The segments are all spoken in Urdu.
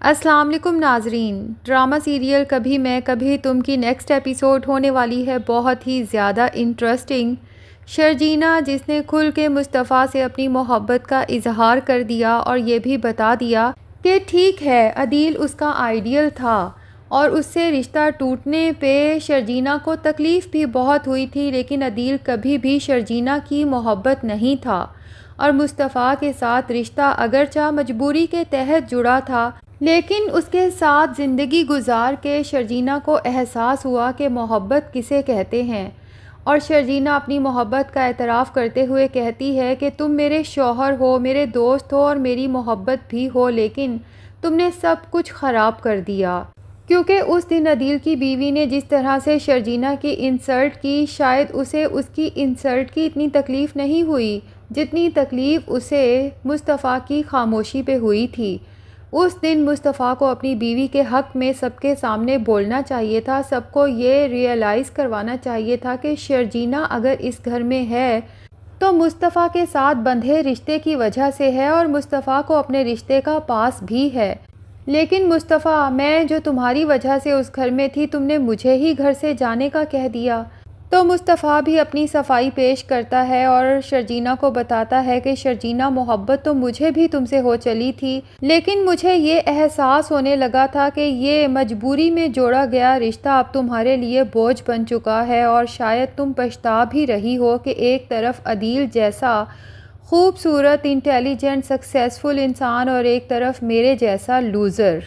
السلام علیکم ناظرین، ڈرامہ سیریل کبھی میں کبھی تم کی نیکسٹ ایپیسوڈ ہونے والی ہے بہت ہی زیادہ انٹرسٹنگ۔ شرجینہ جس نے کھل کے مصطفیٰ سے اپنی محبت کا اظہار کر دیا اور یہ بھی بتا دیا کہ ٹھیک ہے عدیل اس کا آئیڈیل تھا اور اس سے رشتہ ٹوٹنے پہ شرجینہ کو تکلیف بھی بہت ہوئی تھی، لیکن عدیل کبھی بھی شرجینہ کی محبت نہیں تھا اور مصطفیٰ کے ساتھ رشتہ اگرچہ مجبوری کے تحت جڑا تھا لیکن اس کے ساتھ زندگی گزار کے شرجینہ کو احساس ہوا کہ محبت کسے کہتے ہیں، اور شرجینہ اپنی محبت کا اعتراف کرتے ہوئے کہتی ہے کہ تم میرے شوہر ہو، میرے دوست ہو اور میری محبت بھی ہو، لیکن تم نے سب کچھ خراب کر دیا۔ کیونکہ اس دن عدیل کی بیوی نے جس طرح سے شرجینہ کی انسلٹ کی، شاید اسے اس کی انسلٹ کی اتنی تکلیف نہیں ہوئی جتنی تکلیف اسے مصطفیٰ کی خاموشی پہ ہوئی تھی۔ اس دن مصطفیٰ کو اپنی بیوی کے حق میں سب کے سامنے بولنا چاہیے تھا، سب کو یہ ریئلائز کروانا چاہیے تھا کہ شرجینہ اگر اس گھر میں ہے تو مصطفیٰ کے ساتھ بندھے رشتے کی وجہ سے ہے اور مصطفیٰ کو اپنے رشتے کا پاس بھی ہے۔ لیکن مصطفیٰ، میں جو تمہاری وجہ سے اس گھر میں تھی، تم نے مجھے ہی گھر سے جانے کا کہہ دیا۔ تو مصطفیٰ بھی اپنی صفائی پیش کرتا ہے اور شرجینہ کو بتاتا ہے کہ شرجینہ، محبت تو مجھے بھی تم سے ہو چلی تھی، لیکن مجھے یہ احساس ہونے لگا تھا کہ یہ مجبوری میں جوڑا گیا رشتہ اب تمہارے لیے بوجھ بن چکا ہے، اور شاید تم پچھتا بھی رہی ہو کہ ایک طرف عدیل جیسا خوبصورت، انٹیلیجنٹ، سکسیسفل انسان اور ایک طرف میرے جیسا لوزر۔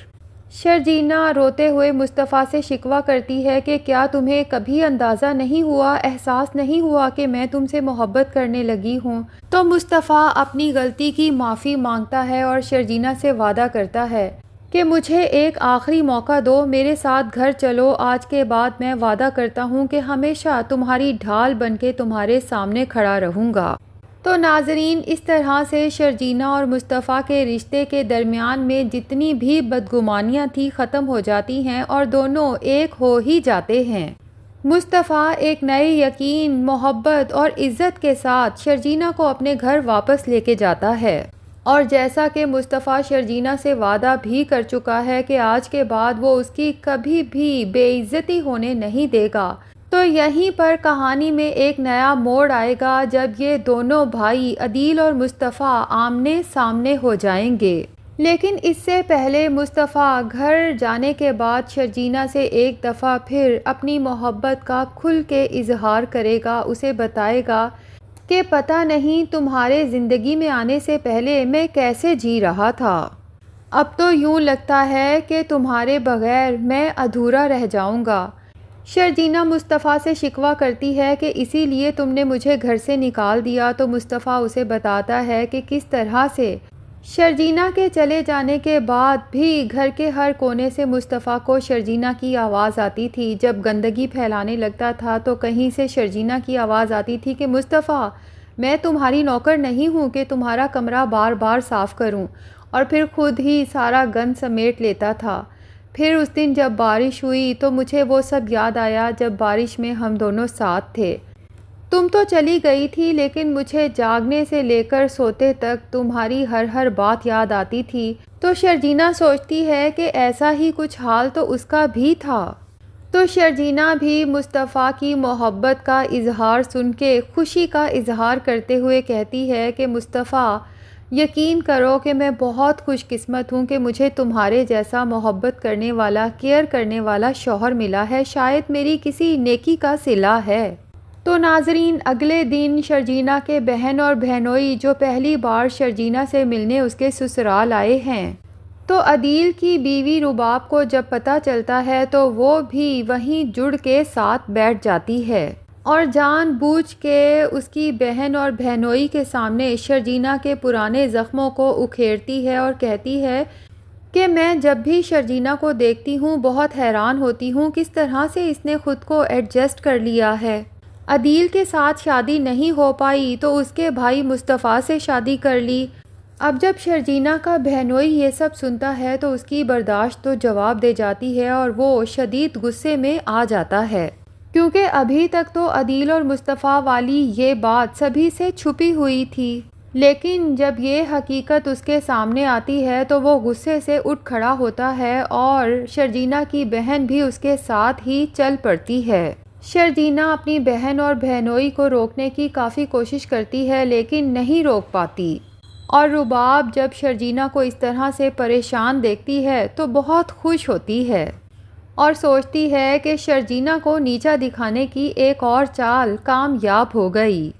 شرجینہ روتے ہوئے مصطفیٰ سے شکوہ کرتی ہے کہ کیا تمہیں کبھی اندازہ نہیں ہوا، احساس نہیں ہوا کہ میں تم سے محبت کرنے لگی ہوں؟ تو مصطفیٰ اپنی غلطی کی معافی مانگتا ہے اور شرجینہ سے وعدہ کرتا ہے کہ مجھے ایک آخری موقع دو، میرے ساتھ گھر چلو، آج کے بعد میں وعدہ کرتا ہوں کہ ہمیشہ تمہاری ڈھال بن کے تمہارے سامنے کھڑا رہوں گا۔ تو ناظرین، اس طرح سے شرجینہ اور مصطفیٰ کے رشتے کے درمیان میں جتنی بھی بدگمانیاں تھیں ختم ہو جاتی ہیں اور دونوں ایک ہو ہی جاتے ہیں۔ مصطفیٰ ایک نئے یقین، محبت اور عزت کے ساتھ شرجینہ کو اپنے گھر واپس لے کے جاتا ہے، اور جیسا کہ مصطفیٰ شرجینہ سے وعدہ بھی کر چکا ہے کہ آج کے بعد وہ اس کی کبھی بھی بے عزتی ہونے نہیں دے گا، تو یہیں پر کہانی میں ایک نیا موڑ آئے گا جب یہ دونوں بھائی عدیل اور مصطفیٰ آمنے سامنے ہو جائیں گے۔ لیکن اس سے پہلے مصطفیٰ گھر جانے کے بعد شرجینہ سے ایک دفعہ پھر اپنی محبت کا کھل کے اظہار کرے گا، اسے بتائے گا کہ پتہ نہیں تمہارے زندگی میں آنے سے پہلے میں کیسے جی رہا تھا، اب تو یوں لگتا ہے کہ تمہارے بغیر میں ادھورا رہ جاؤں گا۔ شرجینہ مصطفیٰ سے شکوہ کرتی ہے کہ اسی لیے تم نے مجھے گھر سے نکال دیا، تو مصطفیٰ اسے بتاتا ہے کہ کس طرح سے شرجینہ کے چلے جانے کے بعد بھی گھر کے ہر کونے سے مصطفیٰ کو شرجینہ کی آواز آتی تھی۔ جب گندگی پھیلانے لگتا تھا تو کہیں سے شرجینہ کی آواز آتی تھی کہ مصطفیٰ، میں تمہاری نوکر نہیں ہوں کہ تمہارا کمرہ بار بار صاف کروں، اور پھر خود ہی سارا گند سمیٹ لیتا تھا۔ پھر اس دن جب بارش ہوئی تو مجھے وہ سب یاد آیا جب بارش میں ہم دونوں ساتھ تھے۔ تم تو چلی گئی تھی لیکن مجھے جاگنے سے لے کر سوتے تک تمہاری ہر بات یاد آتی تھی۔ تو شرجینہ سوچتی ہے کہ ایسا ہی کچھ حال تو اس کا بھی تھا۔ تو شرجینہ بھی مصطفیٰ کی محبت کا اظہار سن کے خوشی کا اظہار کرتے ہوئے کہتی ہے کہ مصطفیٰ، یقین کرو کہ میں بہت خوش قسمت ہوں کہ مجھے تمہارے جیسا محبت کرنے والا، کیئر کرنے والا شوہر ملا ہے، شاید میری کسی نیکی کا صلہ ہے۔ تو ناظرین، اگلے دن شرجینہ کے بہن اور بہنوئی جو پہلی بار شرجینہ سے ملنے اس کے سسرال آئے ہیں، تو عدیل کی بیوی رباب کو جب پتہ چلتا ہے تو وہ بھی وہیں جڑ کے ساتھ بیٹھ جاتی ہے اور جان بوجھ کے اس کی بہن اور بہنوئی کے سامنے شرجینہ کے پرانے زخموں کو اکھیڑتی ہے اور کہتی ہے کہ میں جب بھی شرجینہ کو دیکھتی ہوں بہت حیران ہوتی ہوں کس طرح سے اس نے خود کو ایڈجسٹ کر لیا ہے۔ عدیل کے ساتھ شادی نہیں ہو پائی تو اس کے بھائی مصطفیٰ سے شادی کر لی۔ اب جب شرجینہ کا بہنوئی یہ سب سنتا ہے تو اس کی برداشت تو جواب دے جاتی ہے اور وہ شدید غصے میں آ جاتا ہے، کیونکہ ابھی تک تو عدیل اور مصطفیٰ والی یہ بات سبھی سے چھپی ہوئی تھی۔ لیکن جب یہ حقیقت اس کے سامنے آتی ہے تو وہ غصے سے اٹھ کھڑا ہوتا ہے اور شرجینا کی بہن بھی اس کے ساتھ ہی چل پڑتی ہے۔ شرجینا اپنی بہن اور بہنوئی کو روکنے کی کافی کوشش کرتی ہے لیکن نہیں روک پاتی، اور رباب جب شرجینا کو اس طرح سے پریشان دیکھتی ہے تو بہت خوش ہوتی ہے اور سوچتی ہے کہ شرجینا کو نیچا دکھانے کی ایک اور چال کامیاب ہو گئی۔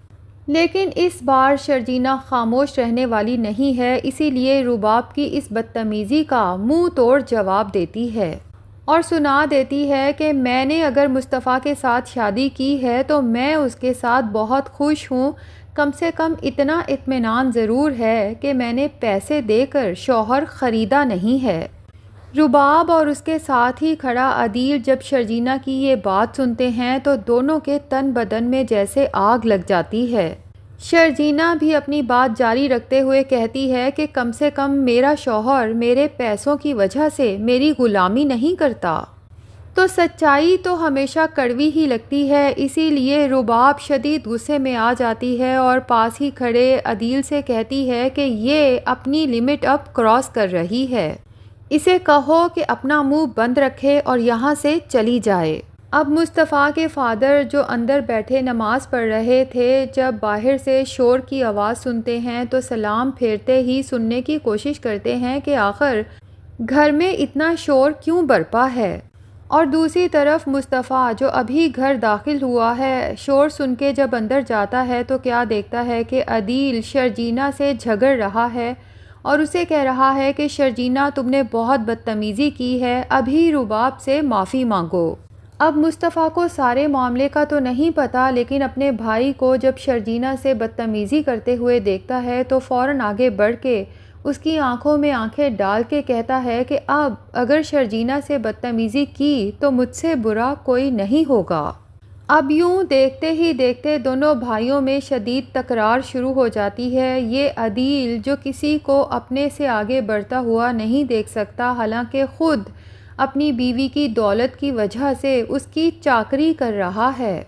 لیکن اس بار شرجینا خاموش رہنے والی نہیں ہے، اسی لیے رباب کی اس بدتمیزی کا منہ توڑ جواب دیتی ہے اور سنا دیتی ہے کہ میں نے اگر مصطفیٰ کے ساتھ شادی کی ہے تو میں اس کے ساتھ بہت خوش ہوں، کم سے کم اتنا اطمینان ضرور ہے کہ میں نے پیسے دے کر شوہر خریدا نہیں ہے۔ رباب اور اس کے ساتھ ہی کھڑا عدیل جب شرجینا کی یہ بات سنتے ہیں تو دونوں کے تن بدن میں جیسے آگ لگ جاتی ہے۔ شرجینا بھی اپنی بات جاری رکھتے ہوئے کہتی ہے کہ کم سے کم میرا شوہر میرے پیسوں کی وجہ سے میری غلامی نہیں کرتا۔ تو سچائی تو ہمیشہ کڑوی ہی لگتی ہے، اسی لیے رباب شدید غصے میں آ جاتی ہے اور پاس ہی کھڑے عدیل سے کہتی ہے کہ یہ اپنی لمٹ اب کراس کر رہی ہے، اسے کہو کہ اپنا منہ بند رکھے اور یہاں سے چلی جائے۔ اب مصطفیٰ کے فادر جو اندر بیٹھے نماز پڑھ رہے تھے جب باہر سے شور کی آواز سنتے ہیں تو سلام پھیرتے ہی سننے کی کوشش کرتے ہیں کہ آخر گھر میں اتنا شور کیوں برپا ہے، اور دوسری طرف مصطفیٰ جو ابھی گھر داخل ہوا ہے شور سن کے جب اندر جاتا ہے تو کیا دیکھتا ہے کہ عدیل شرجینا سے جھگڑ رہا ہے اور اسے کہہ رہا ہے کہ شرجینا تم نے بہت بدتمیزی کی ہے، ابھی رباب سے معافی مانگو۔ اب مصطفیٰ کو سارے معاملے کا تو نہیں پتا، لیکن اپنے بھائی کو جب شرجینا سے بدتمیزی کرتے ہوئے دیکھتا ہے تو فوراً آگے بڑھ کے اس کی آنکھوں میں آنکھیں ڈال کے کہتا ہے کہ اب اگر شرجینا سے بدتمیزی کی تو مجھ سے برا کوئی نہیں ہوگا۔ اب یوں دیکھتے ہی دیکھتے دونوں بھائیوں میں شدید تکرار شروع ہو جاتی ہے۔ یہ عدیل جو کسی کو اپنے سے آگے بڑھتا ہوا نہیں دیکھ سکتا، حالانکہ خود اپنی بیوی کی دولت کی وجہ سے اس کی چاکری کر رہا ہے،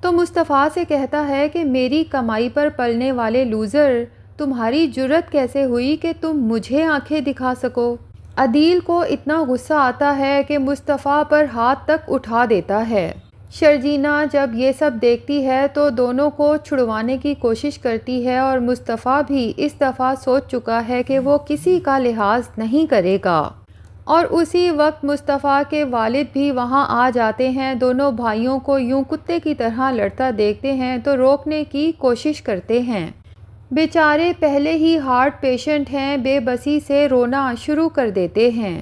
تو مصطفیٰ سے کہتا ہے کہ میری کمائی پر پلنے والے لوزر، تمہاری جرت کیسے ہوئی کہ تم مجھے آنکھیں دکھا سکو؟ عدیل کو اتنا غصہ آتا ہے کہ مصطفیٰ پر ہاتھ تک اٹھا دیتا ہے۔ شرجینا جب یہ سب دیکھتی ہے تو دونوں کو چھڑوانے کی کوشش کرتی ہے اور مصطفیٰ بھی اس دفعہ سوچ چکا ہے کہ وہ کسی کا لحاظ نہیں کرے گا، اور اسی وقت مصطفیٰ کے والد بھی وہاں آ جاتے ہیں۔ دونوں بھائیوں کو یوں کتے کی طرح لڑتا دیکھتے ہیں تو روکنے کی کوشش کرتے ہیں، بیچارے پہلے ہی ہارٹ پیشنٹ ہیں، بے بسی سے رونا شروع کر دیتے ہیں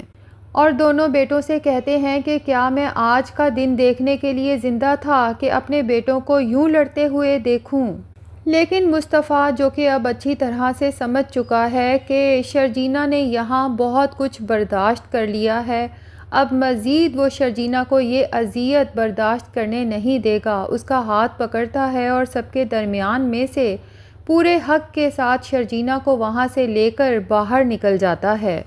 اور دونوں بیٹوں سے کہتے ہیں کہ کیا میں آج کا دن دیکھنے کے لیے زندہ تھا کہ اپنے بیٹوں کو یوں لڑتے ہوئے دیکھوں؟ لیکن مصطفیٰ جو کہ اب اچھی طرح سے سمجھ چکا ہے کہ شرجینا نے یہاں بہت کچھ برداشت کر لیا ہے، اب مزید وہ شرجینا کو یہ اذیت برداشت کرنے نہیں دے گا، اس کا ہاتھ پکڑتا ہے اور سب کے درمیان میں سے پورے حق کے ساتھ شرجینا کو وہاں سے لے کر باہر نکل جاتا ہے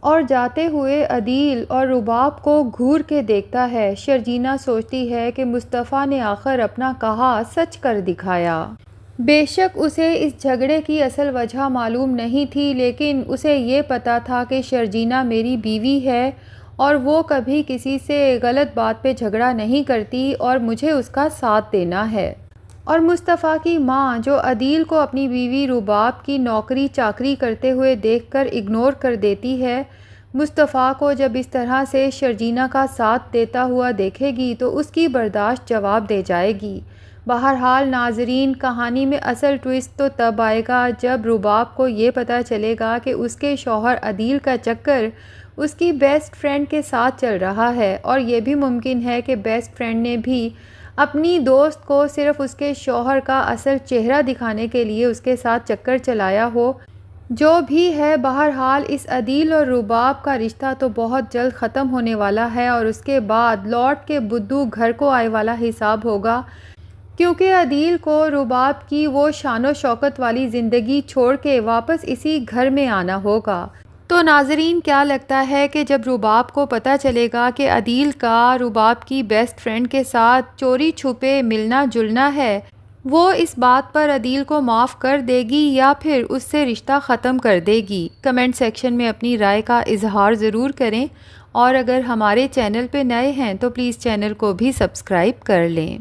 اور جاتے ہوئے عدیل اور رباب کو گھور کے دیکھتا ہے۔ شرجینا سوچتی ہے کہ مصطفیٰ نے آخر اپنا کہا سچ کر دکھایا۔ بے شک اسے اس جھگڑے کی اصل وجہ معلوم نہیں تھی، لیکن اسے یہ پتا تھا کہ شرجینا میری بیوی ہے اور وہ کبھی کسی سے غلط بات پہ جھگڑا نہیں کرتی اور مجھے اس کا ساتھ دینا ہے۔ اور مصطفیٰ کی ماں جو عدیل کو اپنی بیوی رباب کی نوکری چاکری کرتے ہوئے دیکھ کر اگنور کر دیتی ہے، مصطفیٰ کو جب اس طرح سے شرجینا کا ساتھ دیتا ہوا دیکھے گی تو اس کی برداشت جواب دے جائے گی۔ بہرحال ناظرین، کہانی میں اصل ٹوئسٹ تو تب آئے گا جب رباب کو یہ پتہ چلے گا کہ اس کے شوہر عدیل کا چکر اس کی بیسٹ فرینڈ کے ساتھ چل رہا ہے، اور یہ بھی ممکن ہے کہ بیسٹ فرینڈ نے بھی اپنی دوست کو صرف اس کے شوہر کا اصل چہرہ دکھانے کے لیے اس کے ساتھ چکر چلایا ہو۔ جو بھی ہے، بہرحال اس عدیل اور رباب کا رشتہ تو بہت جلد ختم ہونے والا ہے اور اس کے بعد لوٹ کے بدو گھر کو آئے والا حساب ہوگا، کیونکہ عدیل کو رباب کی وہ شان و شوکت والی زندگی چھوڑ کے واپس اسی گھر میں آنا ہوگا۔ تو ناظرین، کیا لگتا ہے کہ جب رباب کو پتہ چلے گا کہ عدیل کا رباب کی بیسٹ فرینڈ کے ساتھ چوری چھپے ملنا جلنا ہے، وہ اس بات پر عدیل کو معاف کر دے گی یا پھر اس سے رشتہ ختم کر دے گی؟ کمنٹ سیکشن میں اپنی رائے کا اظہار ضرور کریں، اور اگر ہمارے چینل پہ نئے ہیں تو پلیز چینل کو بھی سبسکرائب کر لیں۔